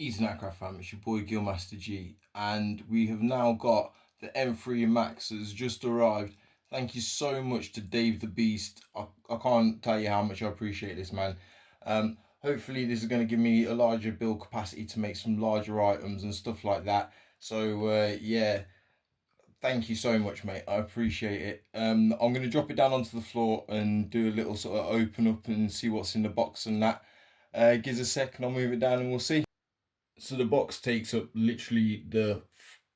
Easy Aircraft fam, it's your boy Gilmaster G, and we have now got the M3 Max has just arrived. Thank you so much to Dave the Beast. I can't tell you how much I appreciate this, man. Hopefully this is going to give me a larger build capacity to make some larger items and stuff like that. So yeah, thank you so much, mate. I appreciate it. I'm going to drop it down onto the floor and do a little sort of open up and see what's in the box and that. Give us a second, I'll move it down and we'll see. So the box takes up literally the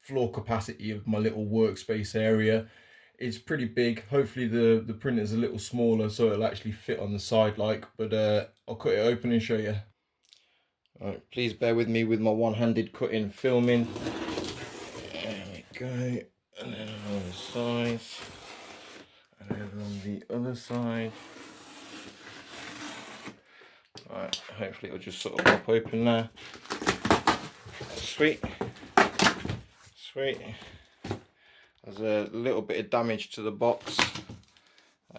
floor capacity of my little workspace area. It's pretty big. Hopefully the printer's a little smaller so it'll actually fit on the side but I'll cut it open and show you. Alright, please bear with me with my one-handed cutting filming. There we go. And then on the sides. And over on the other side. Alright, hopefully it'll just sort of pop open now. Sweet. Sweet. There's a little bit of damage to the box.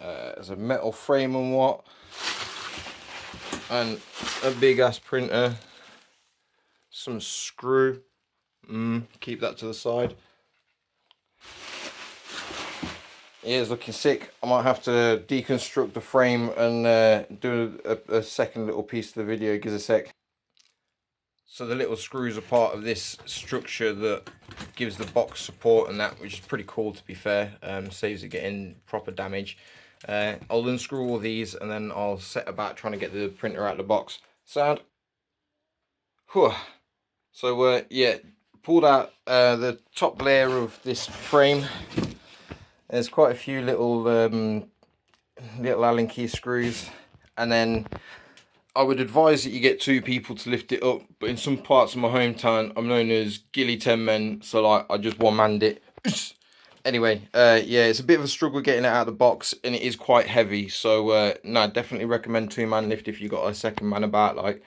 There's a metal frame and what. And a big ass printer. Some screw. Keep that to the side. Yeah, it's looking sick. I might have to deconstruct the frame and do a second little piece of the video. Give us a sec. So the little screws are part of this structure that gives the box support and that, which is pretty cool to be fair. Saves it getting proper damage. I'll unscrew all these and then I'll set about trying to get the printer out of the box. Sound? Whew. So yeah, pulled out the top layer of this frame. There's quite a few little little Allen key screws, and then I would advise that you get two people to lift it up, but in some parts of my hometown I'm known as Gilly 10 men, so like I just one-manned it. Anyway, yeah, it's a bit of a struggle getting it out of the box and it is quite heavy, so no, definitely recommend two-man lift if you got a second man about. Like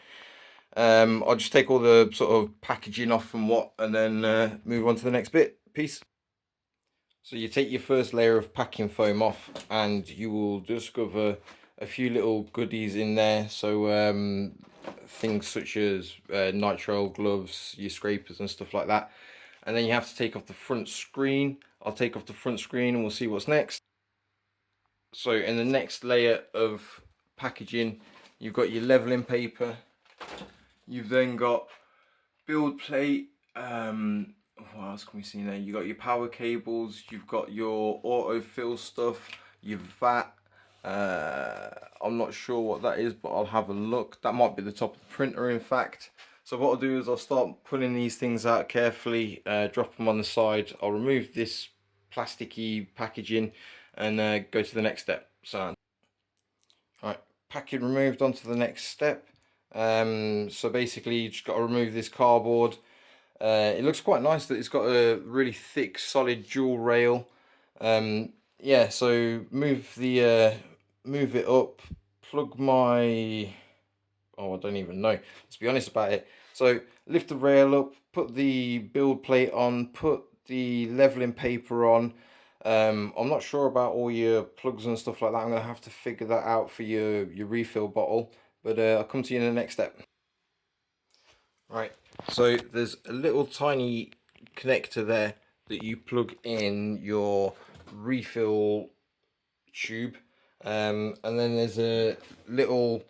I'll just take all the sort of packaging off and what, and then move on to the next bit. Peace. So you take your first layer of packing foam off and you will discover a few little goodies in there. So things such as nitrile gloves, your scrapers and stuff like that. And then you have to take off the front screen. I'll take off the front screen and we'll see what's next. So in the next layer of packaging, you've got your leveling paper. You've then got build plate. What else can we see there? You've got your power cables, you've got your autofill stuff, your VAT. I'm not sure what that is, but I'll have a look. That might be the top of the printer, in fact. So what I'll do is I'll start pulling these things out carefully, drop them on the side. I'll remove this plasticky packaging and go to the next step. So, alright, packaging removed, onto the next step. So basically you just got to remove this cardboard. It looks quite nice that it's got a really thick solid dual rail. Yeah, so move it up, plug my, oh I don't even know, let's be honest about it. So lift the rail up, put the build plate on, put the leveling paper on. I'm not sure about all your plugs and stuff like that. I'm going to have to figure that out for your refill bottle, but I'll come to you in the next step. Right, so there's a little tiny connector there that you plug in your refill tube, and then there's a little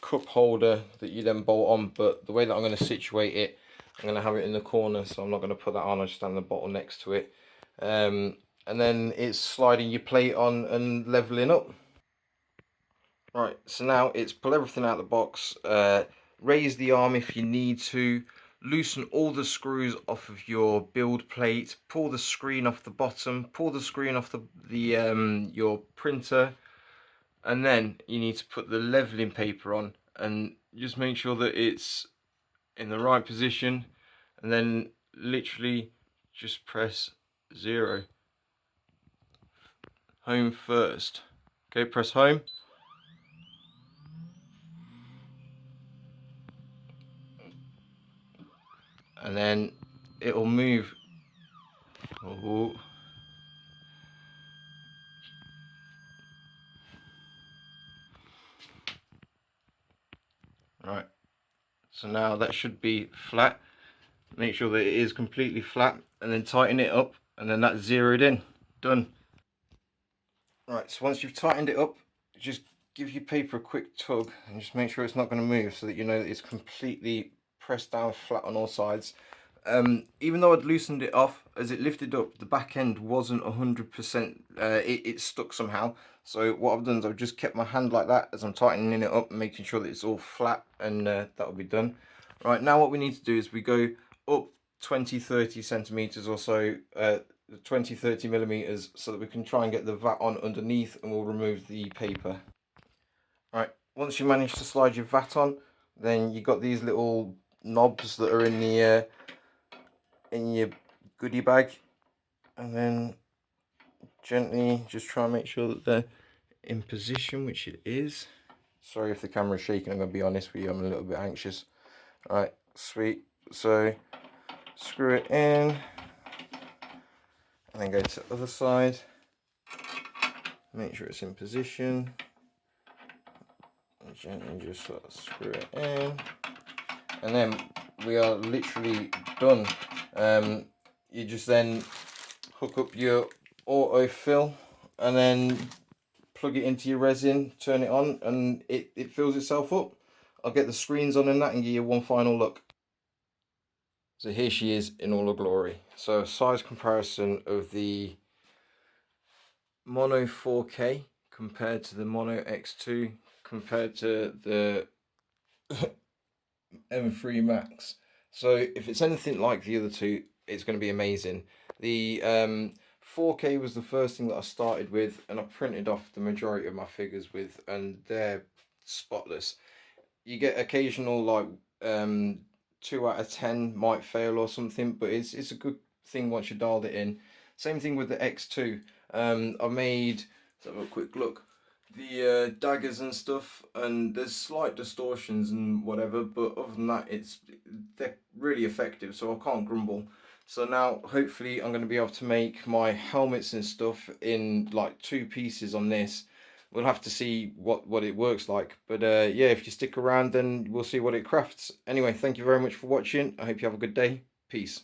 cup holder that you then bolt on, but the way that I'm going to situate it, I'm going to have it in the corner, so I'm not going to put that on. I just stand the bottle next to it, and then it's sliding your plate on and leveling up. Right, so now it's pull everything out of the box, raise the arm if you need to, loosen all the screws off of your build plate, pull the screen off the bottom, pull the screen off your printer, and then you need to put the leveling paper on and just make sure that it's in the right position, and then literally just press 0. Home first. Okay, press home. And then it'll move. Oh. Right, So now that should be flat. Make sure that it is completely flat, and then tighten it up, and then that's zeroed in. Done. Right, so once you've tightened it up, just give your paper a quick tug and just make sure it's not going to move, so that you know that it's completely pressed down flat on all sides. Even though I'd loosened it off, as it lifted up, the back end wasn't 100%, it stuck somehow. So what I've done is I've just kept my hand like that as I'm tightening it up and making sure that it's all flat, and that'll be done. Right, now what we need to do is we go up 20-30 centimeters or so, 20-30 millimeters, so that we can try and get the vat on underneath, and we'll remove the paper. Right, once you manage to slide your vat on, then you got these little knobs that are in the in your goodie bag, and then gently just try and make sure that they're in position, which it is. Sorry if the camera's shaking, I'm going to be honest with you, I'm a little bit anxious. Right, sweet. So screw it in, and then go to the other side, make sure it's in position, and gently just sort of screw it in, and then we are literally done. You just then hook up your autofill and then plug it into your resin, turn it on, and it fills itself up. I'll get the screens on and that and give you one final look. So here she is in all her glory. So a size comparison of the Mono 4K compared to the Mono X2 compared to the M3 Max. So if it's anything like the other two, it's going to be amazing. The 4K was the first thing that I started with, and I printed off the majority of my figures with, and they're spotless. You get occasional like 2 out of 10 might fail or something, but it's a good thing once you dialed it in. Same thing with the X2. I made, let's have a quick look, the daggers and stuff, and there's slight distortions and whatever, but other than that, they're really effective, so I can't grumble. So now hopefully I'm going to be able to make my helmets and stuff in like 2 pieces on this. We'll have to see what it works like, but yeah, if you stick around, then we'll see what it crafts. Anyway, thank you very much for watching. I hope you have a good day. Peace.